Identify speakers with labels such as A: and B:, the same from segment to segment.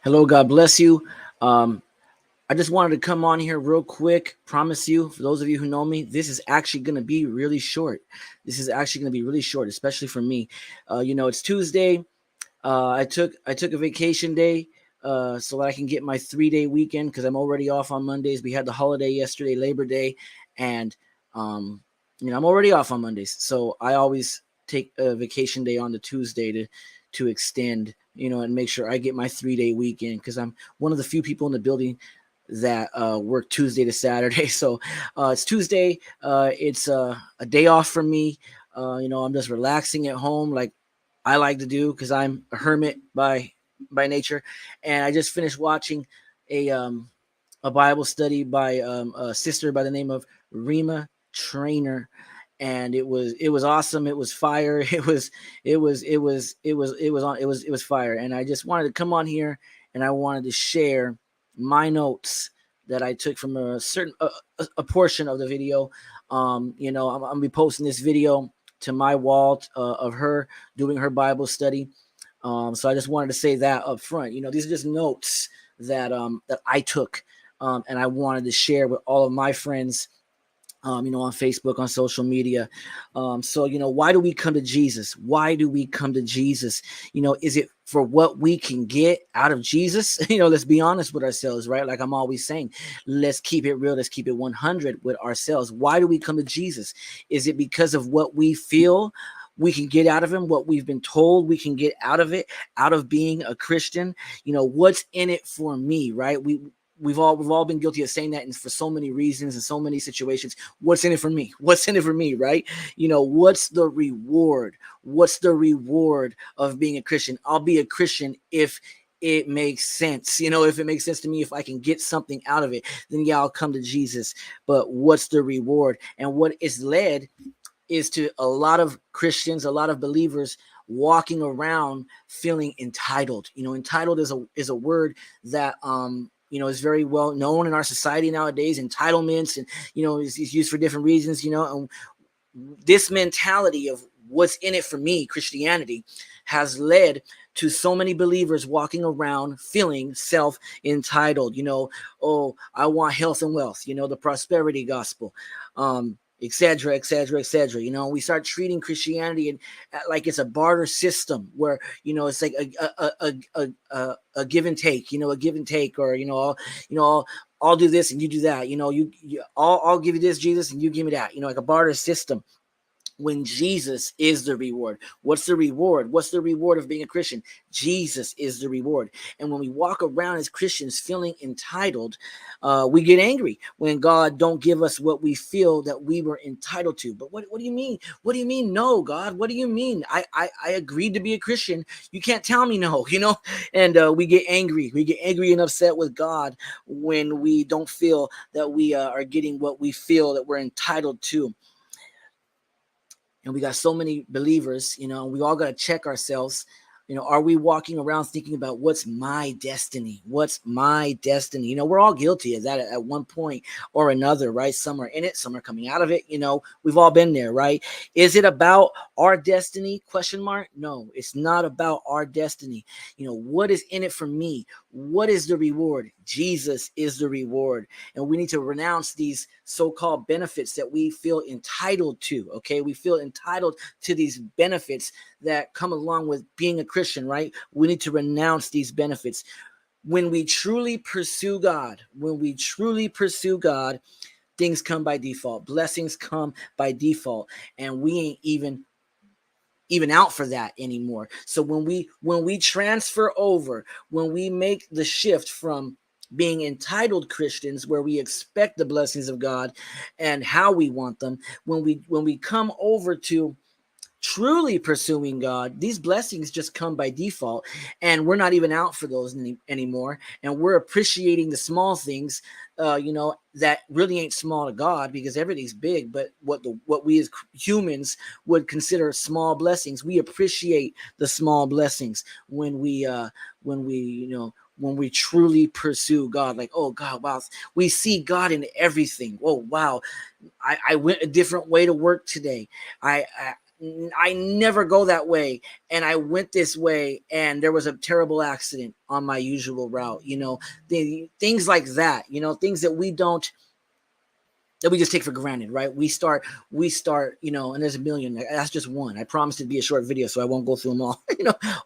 A: Hello, God bless you. Um, I just wanted to come on here real quick. Promise you, for those of you who know me, this is actually going to be really short. This is actually going to be really short, especially for me. It's Tuesday. I took a vacation day so that I can get my 3 day weekend because I'm already off on Mondays. We had the holiday yesterday, Labor Day, and um, I'm already off on Mondays, so I always take a vacation day on the Tuesday to extend, and make sure I get my 3 day weekend because I'm one of the few people in the building that work Tuesday to Saturday. So it's Tuesday. It's a day off for me. I'm just relaxing at home, like I like to do because I'm a hermit by nature. And I just finished watching a um, a Bible study by a sister by the name of Rima Trainer, and it was awesome. It was fire. It was fire. And I just wanted to come on here and I wanted to share my notes that I took from a certain a portion of the video. I'm gonna be posting this video to my wall of her doing her Bible study. So I just wanted to say that up front. These are just notes that I took, and I wanted to share with all of my friends, on Facebook, on social media. So, why do we come to Jesus? Why do we come to Jesus? Is it for what we can get out of Jesus? Let's be honest with ourselves, right? Like I'm always saying, let's keep it real. Let's keep it 100 with ourselves. Why do we come to Jesus? Is it because of what we feel we can get out of him, what we've been told we can get out of it, out of being a Christian? What's in it for me, right? We've all been guilty of saying that, and for so many reasons and so many situations. What's in it for me? What's in it for me, right? What's the reward? What's the reward of being a Christian? I'll be a Christian if it makes sense. If it makes sense to me, if I can get something out of it, then yeah, I'll come to Jesus. But what's the reward? And what is led is to a lot of Christians, a lot of believers walking around feeling entitled. Entitled is a word that is very well known in our society nowadays. Entitlements, and is used for different reasons. And this mentality of what's in it for me, Christianity, has led to so many believers walking around feeling self-entitled. Oh, I want health and wealth, the prosperity gospel, etc., etc., etc. We start treating Christianity like it's a barter system where it's like a give and take, a give and take, or I'll do this and you do that. I'll give you this, Jesus, and you give me that. Like a barter system, when Jesus is the reward. What's the reward? What's the reward of being a Christian? Jesus is the reward. And when we walk around as Christians feeling entitled, we get angry when God don't give us what we feel that we were entitled to. But what do you mean? What do you mean no, God? What do you mean? I agreed to be a Christian. You can't tell me no, And we get angry. We get angry and upset with God when we don't feel that we are getting what we feel that we're entitled to. And we got so many believers, we all got to check ourselves. Are we walking around thinking about what's my destiny? What's my destiny? We're all guilty of that at one point or another, right? Some are in it, some are coming out of it. We've all been there, right? Is it about our destiny? Question mark. No, it's not about our destiny. What is in it for me? What is the reward? Jesus is the reward. And we need to renounce these so-called benefits that we feel entitled to. Okay, we feel entitled to these benefits that come along with being a Christian, right? We need to renounce these benefits. When we truly pursue God, things come by default. Blessings come by default, and we ain't even out for that anymore. So when we transfer over, when we make the shift from being entitled Christians where we expect the blessings of God and how we want them, when we come over to truly pursuing God, these blessings just come by default, and we're not even out for those anymore. And we're appreciating the small things, that really ain't small to God, because everything's big. But what we as humans would consider small blessings, we appreciate the small blessings when we truly pursue God. Like, oh God, wow, we see God in everything. Oh wow, I went a different way to work today. I never go that way, and I went this way, and there was a terrible accident on my usual route. Things like that. Things that we just take for granted, right? We start, and there's a million. That's just one. I promised it'd be a short video, so I won't go through them all.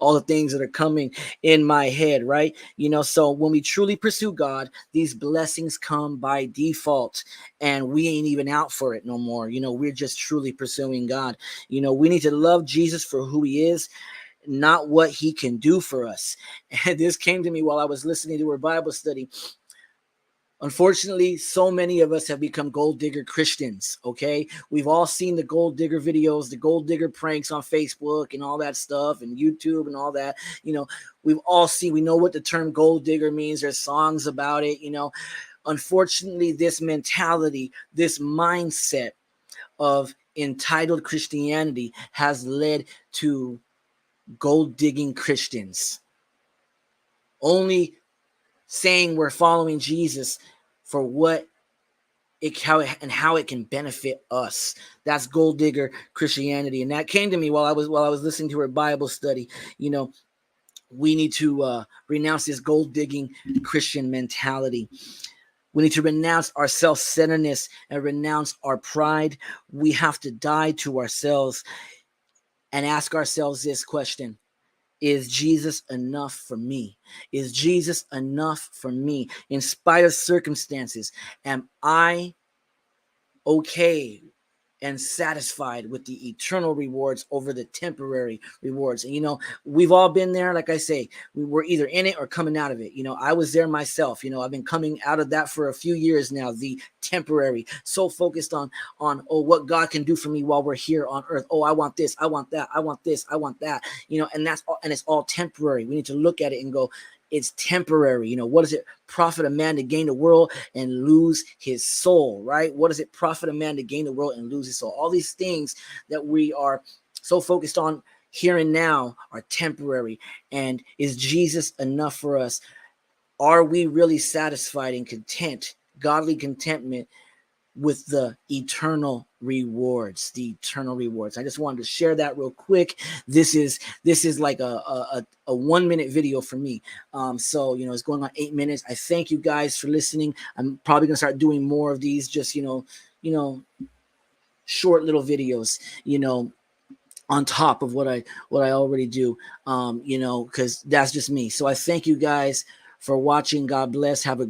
A: All the things that are coming in my head, right? So when we truly pursue God, these blessings come by default, and we ain't even out for it no more. We're just truly pursuing God. We need to love Jesus for who he is, not what he can do for us. And this came to me while I was listening to her Bible study. Unfortunately, so many of us have become gold digger Christians, okay? We've all seen the gold digger videos, the gold digger pranks on Facebook and all that stuff, and YouTube and all that. We know what the term gold digger means. There's songs about it, Unfortunately, this mentality, this mindset of entitled Christianity has led to gold digging Christians. Only saying we're following Jesus for how it can benefit us. That's gold digger Christianity. And that came to me while I was listening to her Bible study. We need to renounce this gold digging Christian mentality. We need to renounce our self-centeredness and renounce our pride. We have to die to ourselves and ask ourselves this question: is Jesus enough for me? Is Jesus enough for me? In spite of circumstances, am I okay and satisfied with the eternal rewards over the temporary rewards? And we've all been there. Like I say, we were either in it or coming out of it. I was there myself. I've been coming out of that for a few years now. The temporary, so focused on what God can do for me while we're here on earth. I want this, I want that, I want this, I want that. And that's all, and it's all temporary. We need to look at it and go, it's temporary. What does it profit a man to gain the world and lose his soul, right? What does it profit a man to gain the world and lose his soul? All these things that we are so focused on here and now are temporary. And is Jesus enough for us? Are we really satisfied and content, godly contentment, with the eternal rewards? I just wanted to share that real quick. This is like a 1 minute video for me. So it's going on 8 minutes. I thank you guys for listening. I'm probably gonna start doing more of these, just short little videos, on top of what I already do, because that's just me. So I thank you guys for watching. God bless. Have a